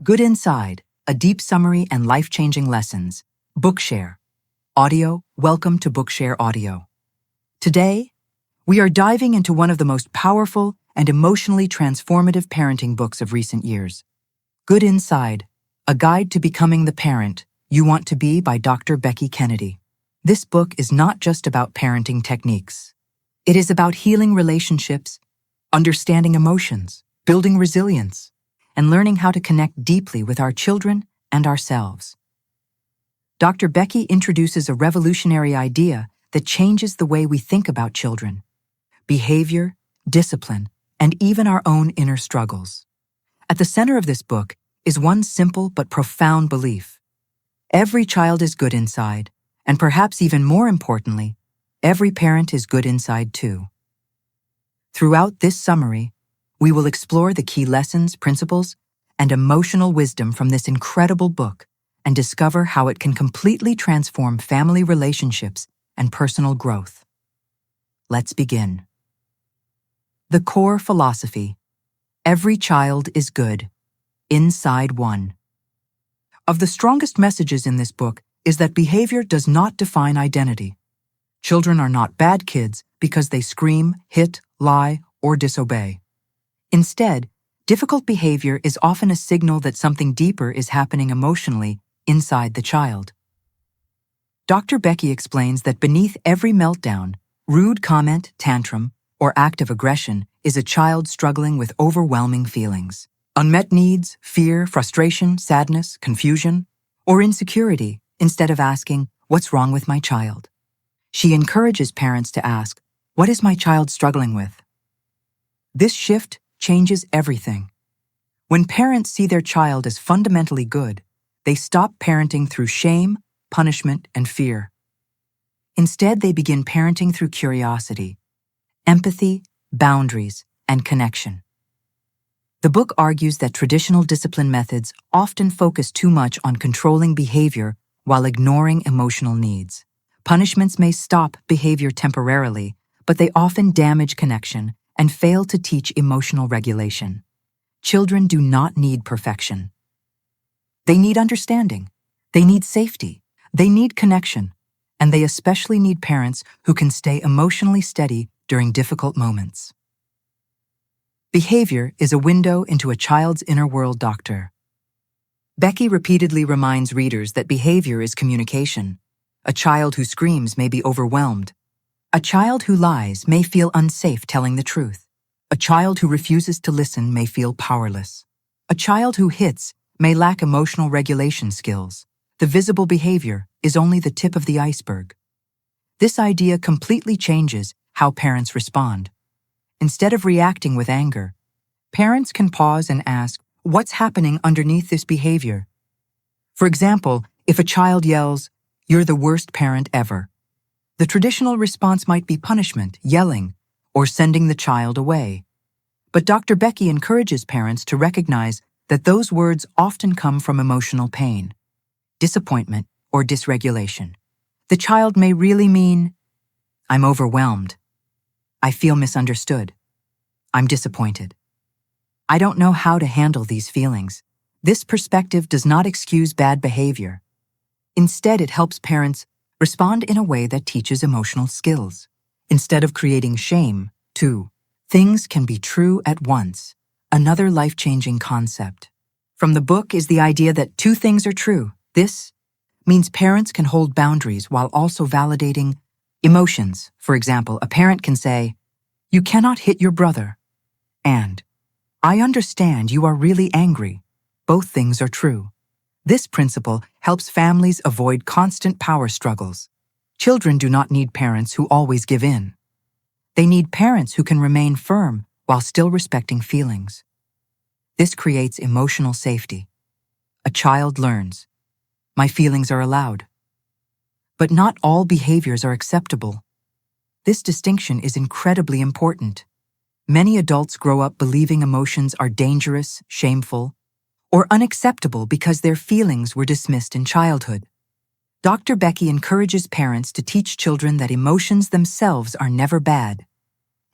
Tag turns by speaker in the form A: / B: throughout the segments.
A: Good Inside, a deep summary and life-changing lessons. Bookshare. Audio, welcome to Bookshare Audio. Today, we are diving into one of the most powerful and emotionally transformative parenting books of recent years. Good Inside, a guide to becoming the parent you want to be by Dr. Becky Kennedy. This book is not just about parenting techniques. It is about healing relationships, understanding emotions, building resilience, and learning how to connect deeply with our children and ourselves. Dr. Becky introduces a revolutionary idea that changes the way we think about children, behavior, discipline, and even our own inner struggles. At the center of this book is one simple but profound belief. Every child is good inside, and perhaps even more importantly, every parent is good inside too. Throughout this summary, we will explore the key lessons, principles, and emotional wisdom from this incredible book and discover how it can completely transform family relationships and personal growth. Let's begin. The core philosophy: every child is good, inside one. Of the strongest messages in this book is that behavior does not define identity. Children are not bad kids because they scream, hit, lie, or disobey. Instead, difficult behavior is often a signal that something deeper is happening emotionally inside the child. Dr. Becky explains that beneath every meltdown, rude comment, tantrum, or act of aggression is a child struggling with overwhelming feelings. Unmet needs, fear, frustration, sadness, confusion, or insecurity, instead of asking, "What's wrong with my child?" She encourages parents to ask, "What is my child struggling with?" This shift changes everything. When parents see their child as fundamentally good, they stop parenting through shame, punishment, and fear. Instead, they begin parenting through curiosity, empathy, boundaries, and connection. The book argues that traditional discipline methods often focus too much on controlling behavior while ignoring emotional needs. Punishments may stop behavior temporarily, but they often damage connection and fail to teach emotional regulation. Children do not need perfection. They need understanding, they need safety, they need connection, and they especially need parents who can stay emotionally steady during difficult moments. Behavior is a window into a child's inner world. Dr. Becky repeatedly reminds readers that behavior is communication. A child who screams may be overwhelmed. A child who lies may feel unsafe telling the truth. A child who refuses to listen may feel powerless. A child who hits may lack emotional regulation skills. The visible behavior is only the tip of the iceberg. This idea completely changes how parents respond. Instead of reacting with anger, parents can pause and ask, "What's happening underneath this behavior?" For example, if a child yells, "You're the worst parent ever," the traditional response might be punishment, yelling, or sending the child away. But Dr. Becky encourages parents to recognize that those words often come from emotional pain, disappointment, or dysregulation. The child may really mean, "I'm overwhelmed. I feel misunderstood. I'm disappointed. I don't know how to handle these feelings." This perspective does not excuse bad behavior. Instead, it helps parents respond in a way that teaches emotional skills. Instead of creating shame, two things can be true at once, another life-changing concept. From the book is the idea that two things are true. This means parents can hold boundaries while also validating emotions. For example, a parent can say, "You cannot hit your brother," and "I understand you are really angry." Both things are true. This principle helps families avoid constant power struggles. Children do not need parents who always give in. They need parents who can remain firm while still respecting feelings. This creates emotional safety. A child learns, "My feelings are allowed." But not all behaviors are acceptable. This distinction is incredibly important. Many adults grow up believing emotions are dangerous, shameful, or unacceptable because their feelings were dismissed in childhood. Dr. Becky encourages parents to teach children that emotions themselves are never bad.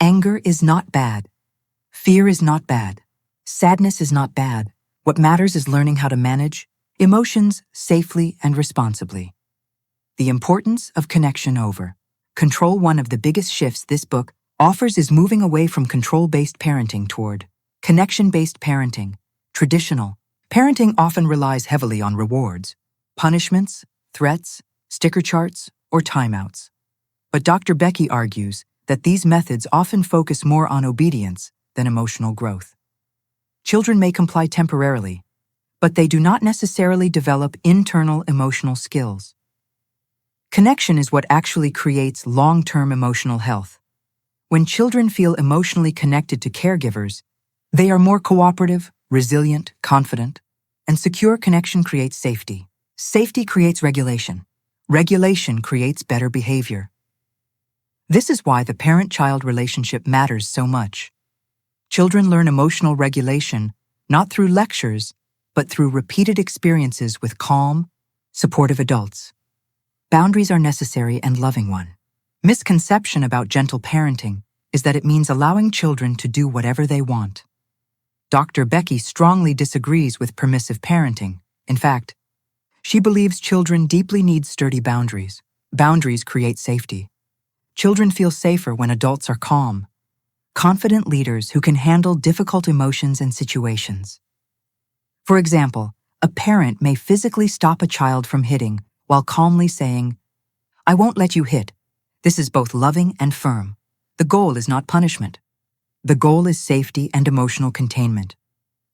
A: Anger is not bad. Fear is not bad. Sadness is not bad. What matters is learning how to manage emotions safely and responsibly. The importance of connection over control. One of the biggest shifts this book offers is moving away from control-based parenting toward connection-based parenting. Traditional parenting often relies heavily on rewards, punishments, threats, sticker charts, or timeouts. But Dr. Becky argues that these methods often focus more on obedience than emotional growth. Children may comply temporarily, but they do not necessarily develop internal emotional skills. Connection is what actually creates long-term emotional health. When children feel emotionally connected to caregivers, they are more cooperative, resilient, confident, and secure. Connection creates safety. Safety creates regulation. Regulation creates better behavior. This is why the parent-child relationship matters so much. Children learn emotional regulation not through lectures, but through repeated experiences with calm, supportive adults. Boundaries are necessary and loving one. Misconception about gentle parenting is that it means allowing children to do whatever they want. Dr. Becky strongly disagrees with permissive parenting. In fact, she believes children deeply need sturdy boundaries. Boundaries create safety. Children feel safer when adults are calm, confident leaders who can handle difficult emotions and situations. For example, a parent may physically stop a child from hitting while calmly saying, "I won't let you hit." This is both loving and firm. The goal is not punishment. The goal is safety and emotional containment.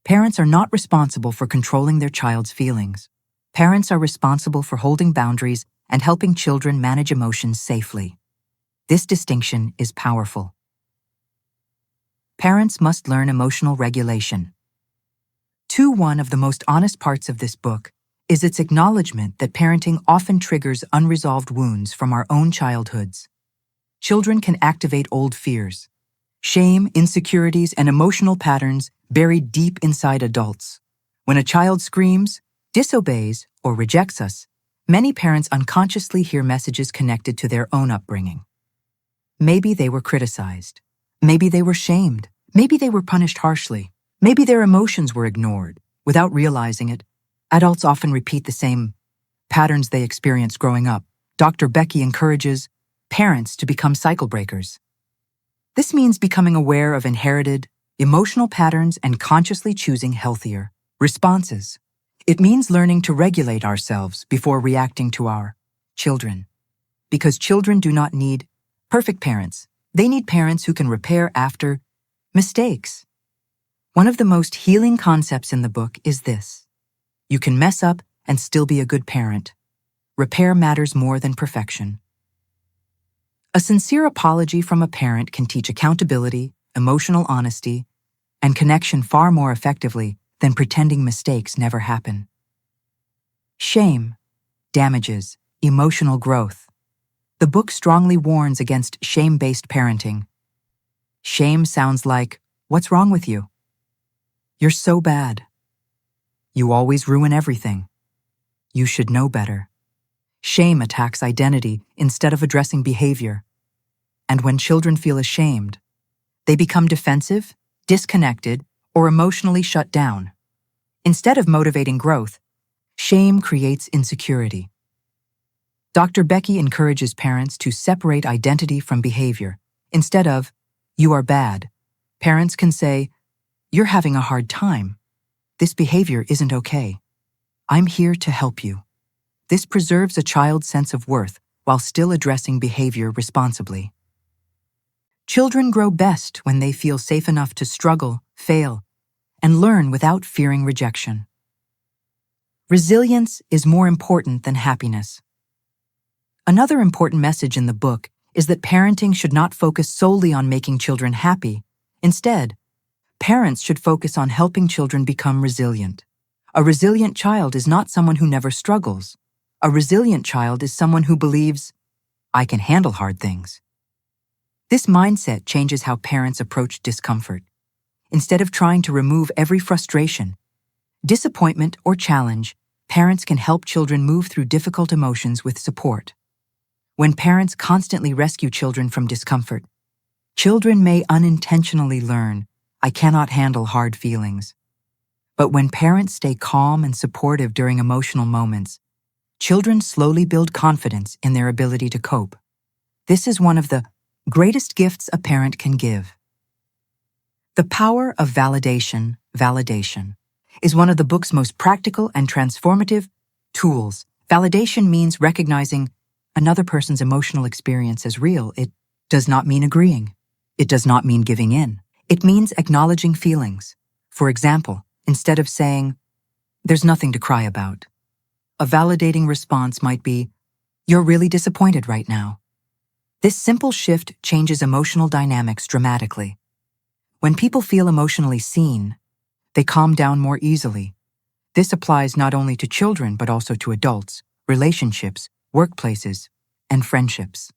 A: Parents are not responsible for controlling their child's feelings. Parents are responsible for holding boundaries and helping children manage emotions safely. This distinction is powerful. Parents must learn emotional regulation. One of the most honest parts of this book is its acknowledgement that parenting often triggers unresolved wounds from our own childhoods. Children can activate old fears, shame, insecurities, and emotional patterns buried deep inside adults. When a child screams, disobeys, or rejects us, many parents unconsciously hear messages connected to their own upbringing. Maybe they were criticized. Maybe they were shamed. Maybe they were punished harshly. Maybe their emotions were ignored. Without realizing it, adults often repeat the same patterns they experienced growing up. Dr. Becky encourages parents to become cycle breakers. This means becoming aware of inherited emotional patterns and consciously choosing healthier responses. It means learning to regulate ourselves before reacting to our children. Because children do not need perfect parents. They need parents who can repair after mistakes. One of the most healing concepts in the book is this: you can mess up and still be a good parent. Repair matters more than perfection. A sincere apology from a parent can teach accountability, emotional honesty, and connection far more effectively than pretending mistakes never happen. Shame damages emotional growth. The book strongly warns against shame-based parenting. Shame sounds like, "What's wrong with you? You're so bad. You always ruin everything. You should know better." Shame attacks identity instead of addressing behavior. And when children feel ashamed, they become defensive, disconnected, or emotionally shut down. Instead of motivating growth, shame creates insecurity. Dr. Becky encourages parents to separate identity from behavior. Instead of, "You are bad," parents can say, "You're having a hard time. This behavior isn't okay. I'm here to help you." This preserves a child's sense of worth while still addressing behavior responsibly. Children grow best when they feel safe enough to struggle, fail, and learn without fearing rejection. Resilience is more important than happiness. Another important message in the book is that parenting should not focus solely on making children happy. Instead, parents should focus on helping children become resilient. A resilient child is not someone who never struggles. A resilient child is someone who believes, "I can handle hard things." This mindset changes how parents approach discomfort. Instead of trying to remove every frustration, disappointment, or challenge, parents can help children move through difficult emotions with support. When parents constantly rescue children from discomfort, children may unintentionally learn, "I cannot handle hard feelings." But when parents stay calm and supportive during emotional moments, children slowly build confidence in their ability to cope. This is one of the greatest gifts a parent can give. The power of validation, is one of the book's most practical and transformative tools. Validation means recognizing another person's emotional experience as real. It does not mean agreeing. It does not mean giving in. It means acknowledging feelings. For example, instead of saying, "There's nothing to cry about," a validating response might be, "You're really disappointed right now." This simple shift changes emotional dynamics dramatically. When people feel emotionally seen, they calm down more easily. This applies not only to children but also to adults, relationships, workplaces, and friendships.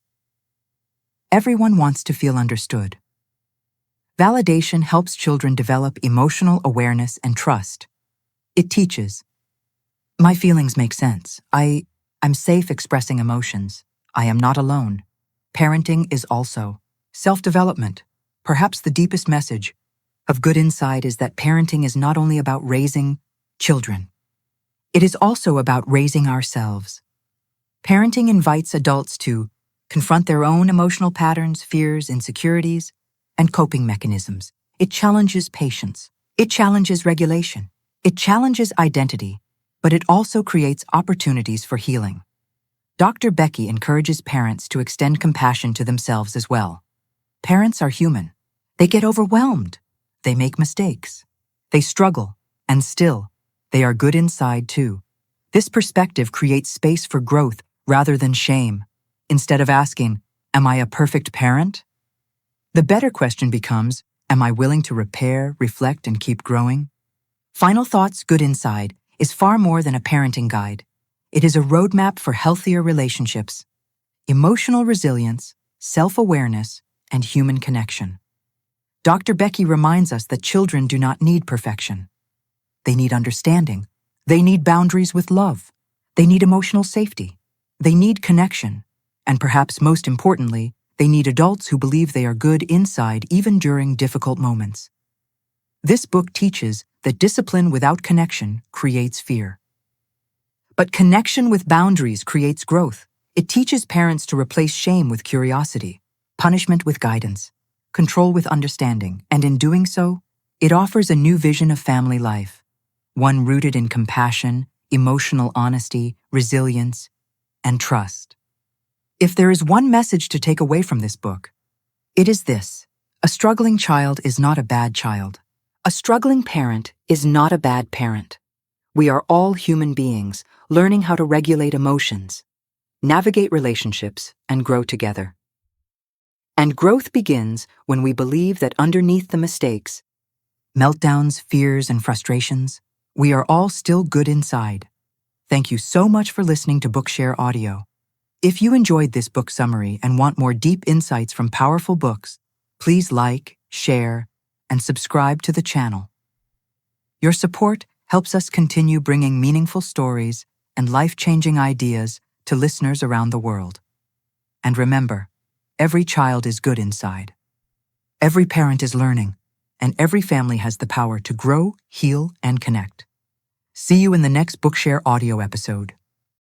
A: Everyone wants to feel understood. Validation helps children develop emotional awareness and trust. It teaches, "My feelings make sense. I'm safe expressing emotions. I am not alone." Parenting is also self-development. Perhaps the deepest message of Good Inside is that parenting is not only about raising children. It is also about raising ourselves. Parenting invites adults to confront their own emotional patterns, fears, insecurities, and coping mechanisms. It challenges patience. It challenges regulation. It challenges identity, but it also creates opportunities for healing. Dr. Becky encourages parents to extend compassion to themselves as well. Parents are human. They get overwhelmed. They make mistakes. They struggle, and still, they are good inside too. This perspective creates space for growth rather than shame. Instead of asking, "Am I a perfect parent?" the better question becomes, "Am I willing to repair, reflect, and keep growing?" Final Thoughts Good Inside is far more than a parenting guide. It is a roadmap for healthier relationships, emotional resilience, self-awareness, and human connection. Dr. Becky reminds us that children do not need perfection. They need understanding. They need boundaries with love. They need emotional safety. They need connection. And perhaps most importantly, they need adults who believe they are good inside even during difficult moments. This book teaches that discipline without connection creates fear. But connection with boundaries creates growth. It teaches parents to replace shame with curiosity, punishment with guidance, control with understanding, and in doing so, it offers a new vision of family life, one rooted in compassion, emotional honesty, resilience, and trust. If there is one message to take away from this book, it is this: a struggling child is not a bad child. A struggling parent is not a bad parent. We are all human beings learning how to regulate emotions, navigate relationships, and grow together. And growth begins when we believe that underneath the mistakes, meltdowns, fears, and frustrations, we are all still good inside. Thank you so much for listening to Bookshare Audio. If you enjoyed this book summary and want more deep insights from powerful books, please like, share, and subscribe to the channel. Your support helps us continue bringing meaningful stories and life-changing ideas to listeners around the world. And remember, every child is good inside. Every parent is learning, and every family has the power to grow, heal, and connect. See you in the next Bookshare Audio episode.